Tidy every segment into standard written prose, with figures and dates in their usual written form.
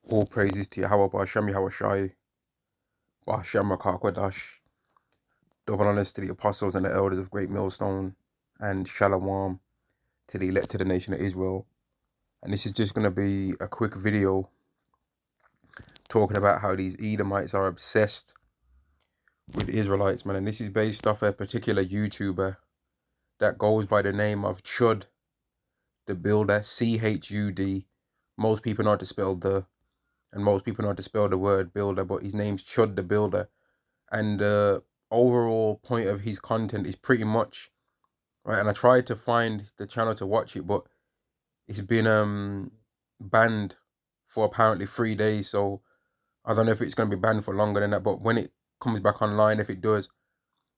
All praises to Yahweh Ba'Shem Yahushai, Ba'Shem Rakakwadash. Double honors to the apostles and the elders of Great Millstone, and Shalom to the elect to the nation of Israel. And this is just going to be a quick video talking about how these Edomites are obsessed with Israelites, man. And this is based off a particular YouTuber that goes by the name of Chud the Builder, C-H-U-D. Most people know how to spell and most people know how to spell the word builder, but his name's Chud the Builder. And the overall point of his content is pretty much right. And I tried to find the channel to watch it, but it's been banned for apparently 3 days. So I don't know if it's going to be banned for longer than that. But when it comes back online, if it does,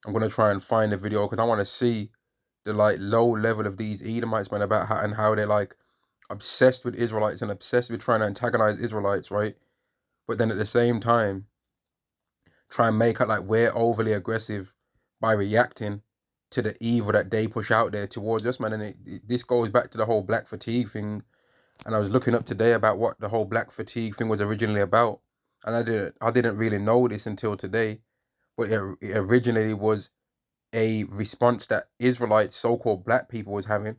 I'm going to try and find the video because I want to see the low level of these Edomites, man, about how they're obsessed with Israelites and obsessed with trying to antagonize Israelites, right? But then at the same time, try and make out we're overly aggressive by reacting to the evil that they push out there towards us, man. And this goes back to the whole black fatigue thing. And I was looking up today about what the whole black fatigue thing was originally about. And I didn't really know this until today. But it originally was a response that Israelites, so-called black people, was having,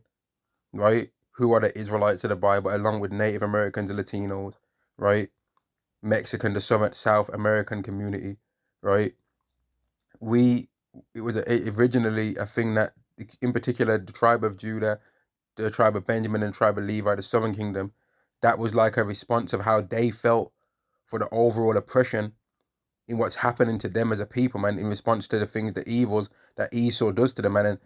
right? Who are the Israelites of the Bible, along with Native Americans and Latinos, right? Mexican, the South American community, right? It was originally a thing that, in particular, the tribe of Judah, the tribe of Benjamin, and the tribe of Levi, the Southern Kingdom, that was like a response of how they felt for the overall oppression in what's happening to them as a people, man, in response to the things, the evils that Esau does to them, man,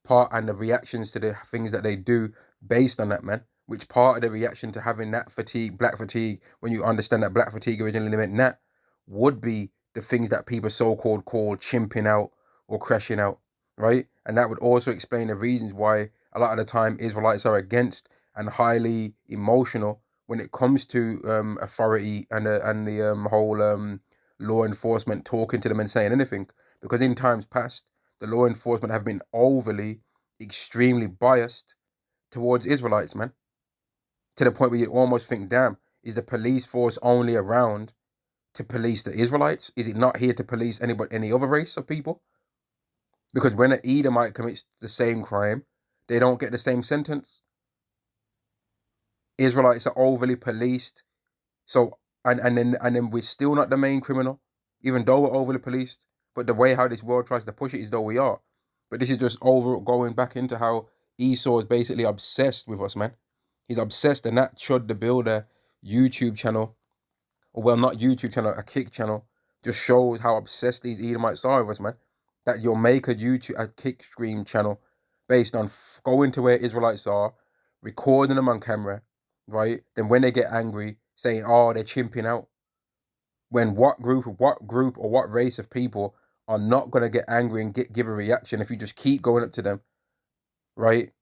and the reactions to the things that they do based on that, man. Which part of the reaction to having that fatigue, black fatigue, when you understand that black fatigue originally meant that, would be the things that people so-called call chimping out or crashing out, right? And that would also explain the reasons why a lot of the time Israelites are against and highly emotional when it comes to authority and the whole law enforcement talking to them and saying anything. Because in times past, the law enforcement have been overly, extremely biased towards Israelites, man. To the point where you almost think, damn, is the police force only around to police the Israelites? Is it not here to police any other race of people? Because when an Edomite commits the same crime, they don't get the same sentence. Israelites are overly policed. So and then we're still not the main criminal, even though we're overly policed. But the way how this world tries to push it is though we are. But this is just over going back into how Esau is basically obsessed with us, man. He's obsessed, and that Chud the Builder YouTube channel, or well, not YouTube channel, a Kick channel, just shows how obsessed these Edomites are with us, man. That you'll make a Kick stream channel based on going to where Israelites are, recording them on camera, right? Then when they get angry, saying, "Oh, they're chimping out." When what group or what race of people are not gonna get angry and give a reaction if you just keep going up to them, right?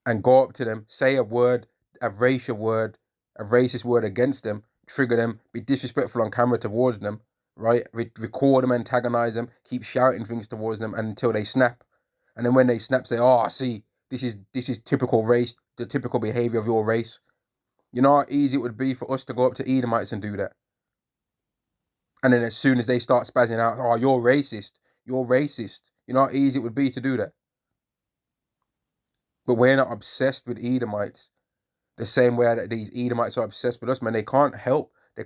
And go up to them, say a word, a racial word, a racist word against them, trigger them, be disrespectful on camera towards them, right? Record them, antagonize them, keep shouting things towards them until they snap. And then when they snap, say, "Oh, see, this is typical race, the typical behavior of your race." You know how easy it would be for us to go up to Edomites and do that. And then as soon as they start spazzing out, "Oh, you're racist, you're racist." You know how easy it would be to do that. But we're not obsessed with Edomites the same way that these Edomites are obsessed with us, man. They can't help. They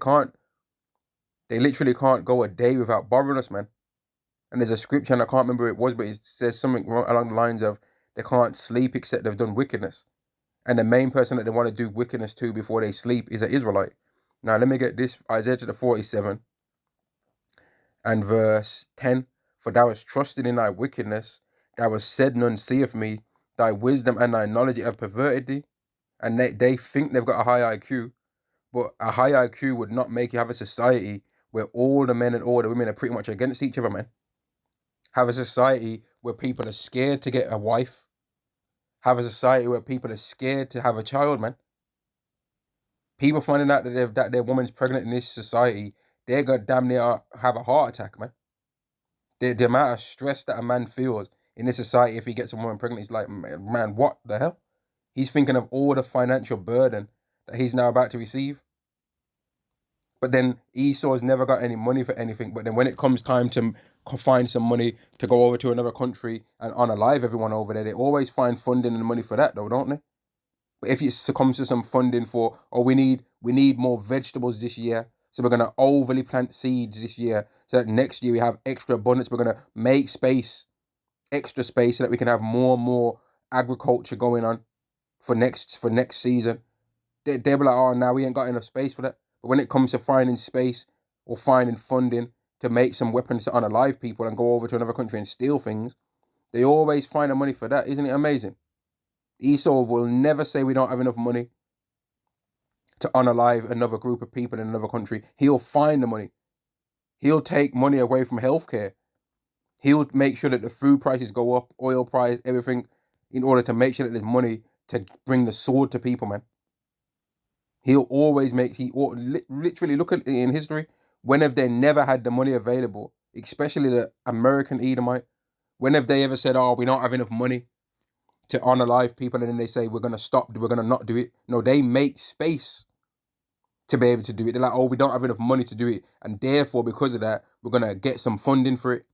literally can't go a day without bothering us, man. And there's a scripture, and I can't remember what it was, but it says something along the lines of they can't sleep except they've done wickedness. And the main person that they want to do wickedness to before they sleep is an Israelite. Now, let me get this. Isaiah chapter 47 and verse 10. For thou hast trusted in thy wickedness, thou hast said, none seeth me, thy wisdom and thy knowledge have perverted thee. And they think they've got a high IQ, but a high IQ would not make you have a society where all the men and all the women are pretty much against each other, man. Have a society where people are scared to get a wife. Have a society where people are scared to have a child, man. People finding out that their woman's pregnant in this society, they're gonna damn near have a heart attack, man. The amount of stress that a man feels in this society if he gets a woman pregnant, he's like, man, what the hell? He's thinking of all the financial burden that he's now about to receive. But then Esau's never got any money for anything. But then when it comes time to find some money to go over to another country and unalive everyone over there, they always find funding and money for that, though, don't they? But if it comes to some funding for, oh, we need more vegetables this year, so we're gonna overly plant seeds this year, so that next year we have extra abundance. We're gonna make extra space, so that we can have more and more agriculture going on for next season. They'll be like, oh, now we ain't got enough space for that. But when it comes to finding space or finding funding to make some weapons to unalive people and go over to another country and steal things, they always find the money for that. Isn't it amazing? Esau will never say we don't have enough money to unalive another group of people in another country. He'll find the money. He'll take money away from healthcare. He'll make sure that the food prices go up, oil price, everything, in order to make sure that there's money to bring the sword to people, man. He'll always literally look at it in history. When have they never had the money available, especially the American Edomite? When have they ever said, oh, we don't have enough money to unalive people, and then they say, we're going to not do it? No, they make space to be able to do it. They're like, oh, we don't have enough money to do it, and therefore, because of that, we're going to get some funding for it.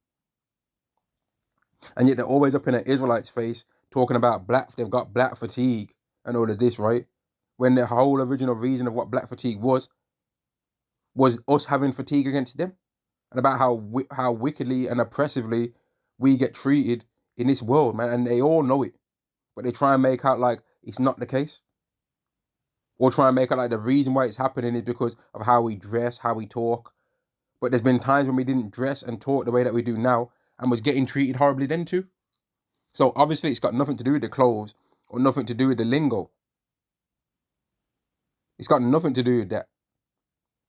And yet they're always up in an Israelite's face talking about they've got black fatigue and all of this, right? When the whole original reason of what black fatigue was us having fatigue against them, and about how wickedly and oppressively we get treated in this world, man. And they all know it, but they try and make out like it's not the case, or try and make out like the reason why it's happening is because of how we dress, how we talk. But there's been times when we didn't dress and talk the way that we do now, and was getting treated horribly then too. So obviously it's got nothing to do with the clothes or nothing to do with the lingo. It's got nothing to do with that.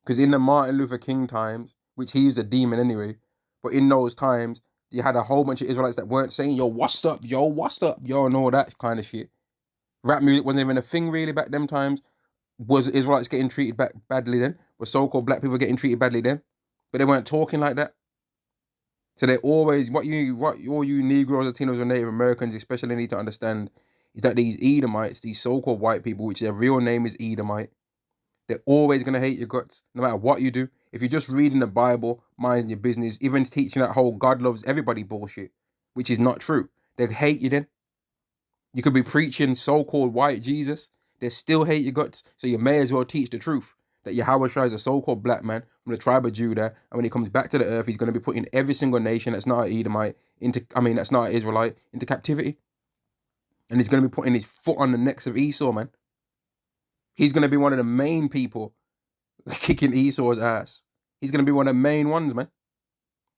Because in the Martin Luther King times, which he was a demon anyway, but in those times, you had a whole bunch of Israelites that weren't saying, yo, what's up, yo, and all that kind of shit. Rap music wasn't even a thing really back them times. Was Israelites getting treated badly then? Were so-called black people getting treated badly then? But they weren't talking like that. So they always, all you Negroes, Latinos, and Native Americans especially need to understand is that these Edomites, these so-called white people, which their real name is Edomite, they're always going to hate your guts, no matter what you do. If you're just reading the Bible, minding your business, even teaching that whole God loves everybody bullshit, which is not true, they hate you then. You could be preaching so-called white Jesus, they still hate your guts, so you may as well teach the truth, that Yahushua is a so-called black man from the tribe of Judah, and when he comes back to the earth, he's going to be putting every single nation that's not an Edomite, that's not an Israelite, into captivity. And he's going to be putting his foot on the necks of Esau, man. He's going to be one of the main people kicking Esau's ass. He's going to be one of the main ones, man.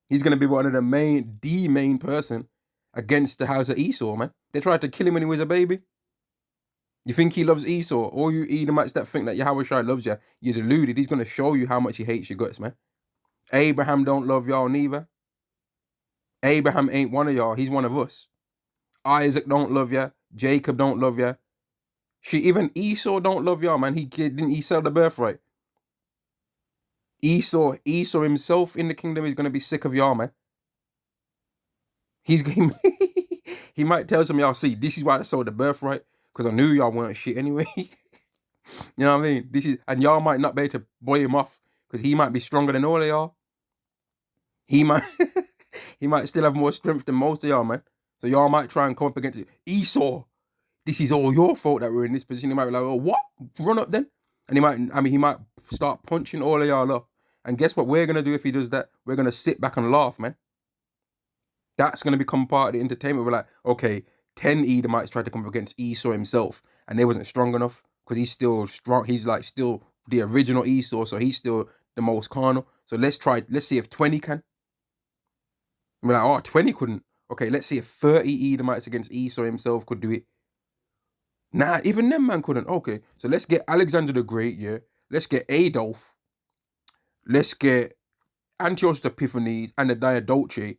He's going to be one of the main person against the house of Esau, man. They tried to kill him when he was a baby. You think he loves Esau? All you Edomites that think that Yahushua loves you, you're deluded. He's going to show you how much he hates your guts, man. Abraham don't love y'all neither. Abraham ain't one of y'all. He's one of us. Isaac don't love you. Jacob don't love you. Even Esau don't love y'all, man. Didn't he sell the birthright? Esau himself in the kingdom is going to be sick of y'all, man. He might tell some of y'all, see, this is why I sold the birthright, because I knew y'all weren't shit anyway. You know what I mean? And y'all might not be able to buy him off, because he might be stronger than all of y'all. He might he might still have more strength than most of y'all, man. So y'all might try and come up against it. Esau, this is all your fault that we're in this position. He might be like, oh, what? Run up then. And he might start punching all of y'all up. And guess what we're going to do if he does that? We're going to sit back and laugh, man. That's going to become part of the entertainment. We're like, okay, 10 Edomites tried to come up against Esau himself, and they wasn't strong enough, because he's still strong. He's like still the original Esau, so he's still the most carnal. So let's see if 20 can. And we're like, oh, 20 couldn't. Okay, let's see if 30 Edomites against Esau himself could do it. Nah, even them man couldn't. Okay, so let's get Alexander the Great, yeah. Let's get Adolf. Let's get Antiochus Epiphanes and the Diadochi.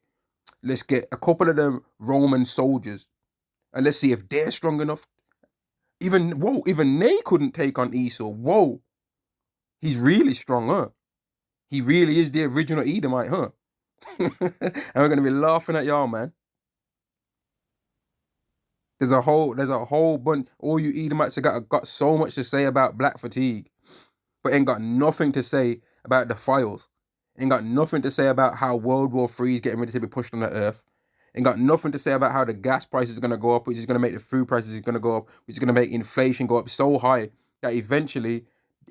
Let's get a couple of them Roman soldiers, and let's see if they're strong enough. Even they couldn't take on Esau. Whoa, he's really strong, huh? He really is the original Edomite, huh? And we're gonna be laughing at y'all, man. There's a whole bunch. All you Edomites have got so much to say about black fatigue, but ain't got nothing to say about the files. Ain't got nothing to say about how World War III is getting ready to be pushed on the earth. Ain't got nothing to say about how the gas price is going to go up, which is going to make the food prices going to go up, which is going to make inflation go up so high that eventually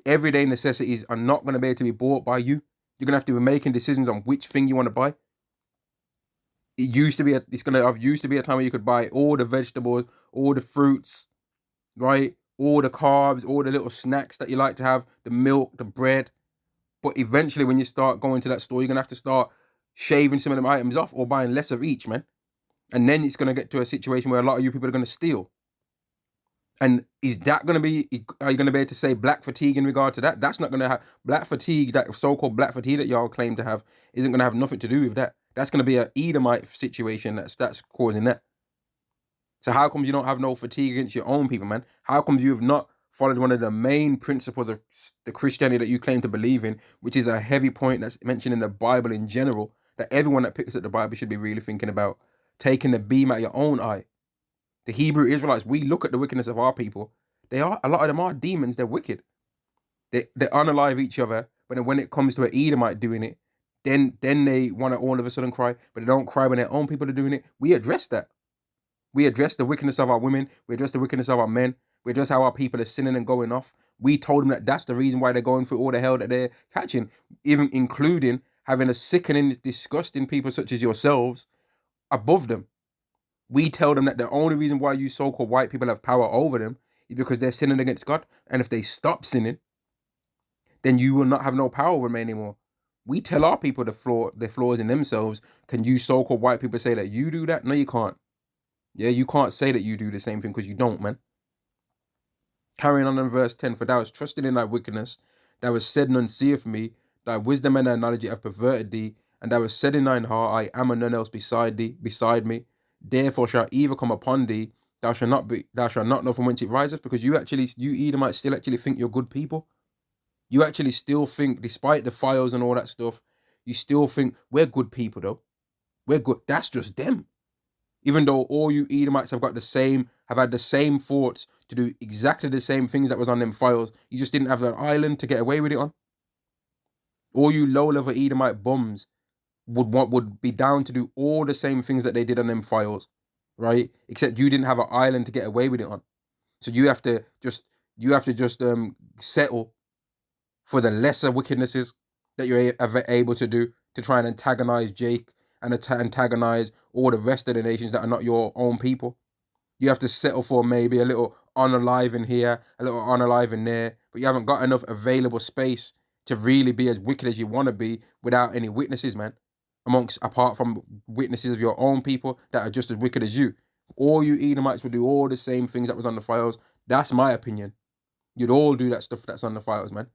everyday necessities are not going to be able to be bought by you. You're going to have to be making decisions on which thing you want to buy. It's going to have used to be a time where you could buy all the vegetables, all the fruits, right? All the carbs, all the little snacks that you like to have, the milk, the bread. But eventually when you start going to that store, you're going to have to start shaving some of them items off or buying less of each, man. And then it's going to get to a situation where a lot of you people are going to steal. And is that going to be, are you going to be able to say black fatigue in regard to that? That's not going to have, black fatigue, that so-called black fatigue that y'all claim to have, isn't going to have nothing to do with that. That's going to be an Edomite situation that's causing that. So how comes you don't have no fatigue against your own people, man? How comes you have not followed one of the main principles of the Christianity that you claim to believe in, which is a heavy point that's mentioned in the Bible in general, that everyone that picks up the Bible should be really thinking about taking the beam out of your own eye. The Hebrew Israelites, we look at the wickedness of our people. A lot of them are demons. They're wicked. They unalive each other. But then when it comes to an Edomite doing it, then they want to all of a sudden cry. But they don't cry when their own people are doing it. We address that. We address the wickedness of our women. We address the wickedness of our men. We address how our people are sinning and going off. We told them that that's the reason why they're going through all the hell that they're catching, even including having a sickening, disgusting people such as yourselves above them. We tell them that the only reason why you so-called white people have power over them is because they're sinning against God. And if they stop sinning, then you will not have no power over them anymore. We tell our people the flaws in themselves. Can you so-called white people say that you do that? No, you can't. Yeah, you can't say that you do the same thing because you don't, man. Carrying on in verse 10, for thou hast trusted in thy wickedness, thou hast said, none seeth me, thy wisdom and thy knowledge have perverted thee, and thou hast said in thine heart, I am and none else beside me. Therefore shall evil come upon thee, thou shalt not know from whence it riseth, because you Edomites still actually think you're good people. You actually still think, despite the files and all that stuff, you still think we're good people though. We're good. That's just them. Even though all you Edomites have had the same thoughts to do exactly the same things that was on them files, you just didn't have an island to get away with it on. All you low-level Edomite bums would be down to do all the same things that they did on them files, right? Except you didn't have an island to get away with it on. So you have to just settle for the lesser wickednesses that you're able to do to try and antagonize Jake and antagonize all the rest of the nations that are not your own people. You have to settle for maybe a little unalive in here, a little unalive in there, but you haven't got enough available space to really be as wicked as you want to be without any witnesses, man. Apart from witnesses of your own people that are just as wicked as you. All you Edomites would do all the same things that was on the files. That's my opinion. You'd all do that stuff that's on the files, man.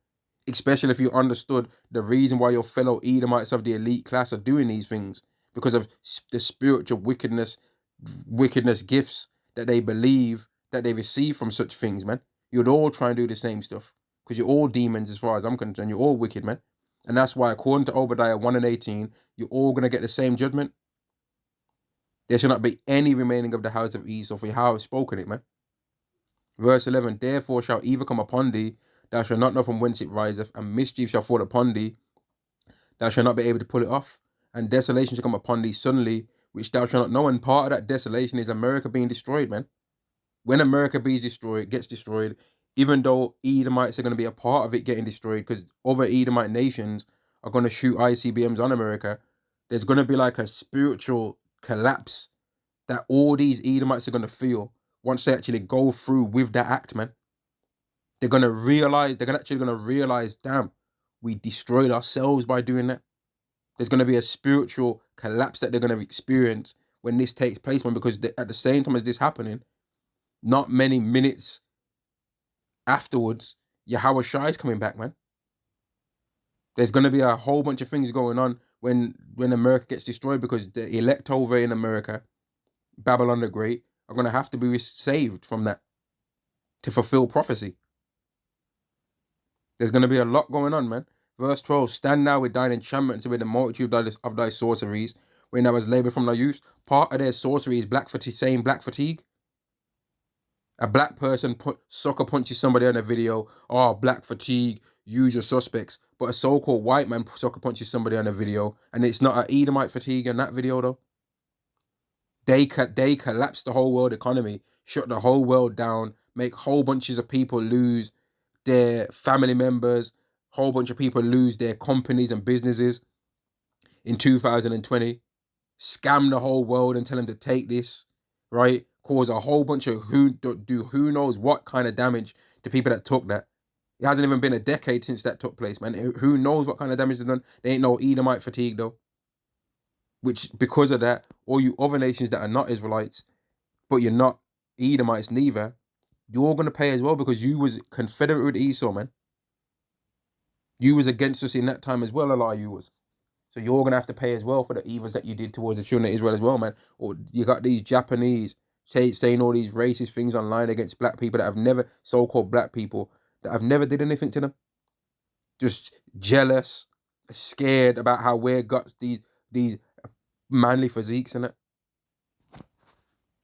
Especially if you understood the reason why your fellow Edomites of the elite class are doing these things. Because of the spiritual wickedness gifts that they believe that they receive from such things, man. You'd all try and do the same stuff. Because you're all demons as far as I'm concerned. You're all wicked, man. And that's why, according to Obadiah 1 and 18, you're all going to get the same judgment. There shall not be any remaining of the house of Esau, for how I've spoken it, man. Verse 11, therefore shall evil come upon thee, thou shalt not know from whence it riseth, and mischief shall fall upon thee, thou shalt not be able to pull it off, and desolation shall come upon thee suddenly, which thou shalt not know. And part of that desolation is America being destroyed, man. When America gets destroyed, even though Edomites are going to be a part of it getting destroyed, because other Edomite nations are going to shoot ICBMs on America, there's going to be like a spiritual collapse that all these Edomites are going to feel once they actually go through with that act, man. They're going to realize, damn, we destroyed ourselves by doing that. There's going to be a spiritual collapse that they're going to experience when this takes place, man, because at the same time as this happening, not many minutes afterwards, H8ING is coming back, man. There's going to be a whole bunch of things going on when America gets destroyed, because the elect over in America, Babylon the Great, are going to have to be saved from that to fulfill prophecy. There's going to be a lot going on, man. Verse 12, stand now with thine enchantments and with the multitude of thy sorceries, when thou hast laboured from thy youth. Part of their sorcery is black fatigue. A black person sucker punches somebody on a video. Oh, black fatigue, usual suspects. But a so-called white man sucker punches somebody on a video, and it's not an Edomite fatigue in that video though. They collapse the whole world economy, shut the whole world down, make whole bunches of people lose their family members, whole bunch of people lose their companies and businesses in 2020, scam the whole world and tell them to take this, right? Cause a whole bunch of who knows what kind of damage to people that took that. It hasn't even been a decade since that took place, man. Who knows what kind of damage they've done? They ain't no Edomite fatigue though. Which, because of that, all you other nations that are not Israelites, but you're not Edomites neither, you're going to pay as well, because you was confederate with Esau, man. You was against us in that time as well, a lot of you was. So you're going to have to pay as well for the evils that you did towards the children of Israel as well, man. Or you got these Japanese saying all these racist things online against black people that have never, so-called black people, that have never did anything to them. Just jealous, scared about how we're got these manly physiques in it.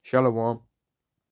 Shalom.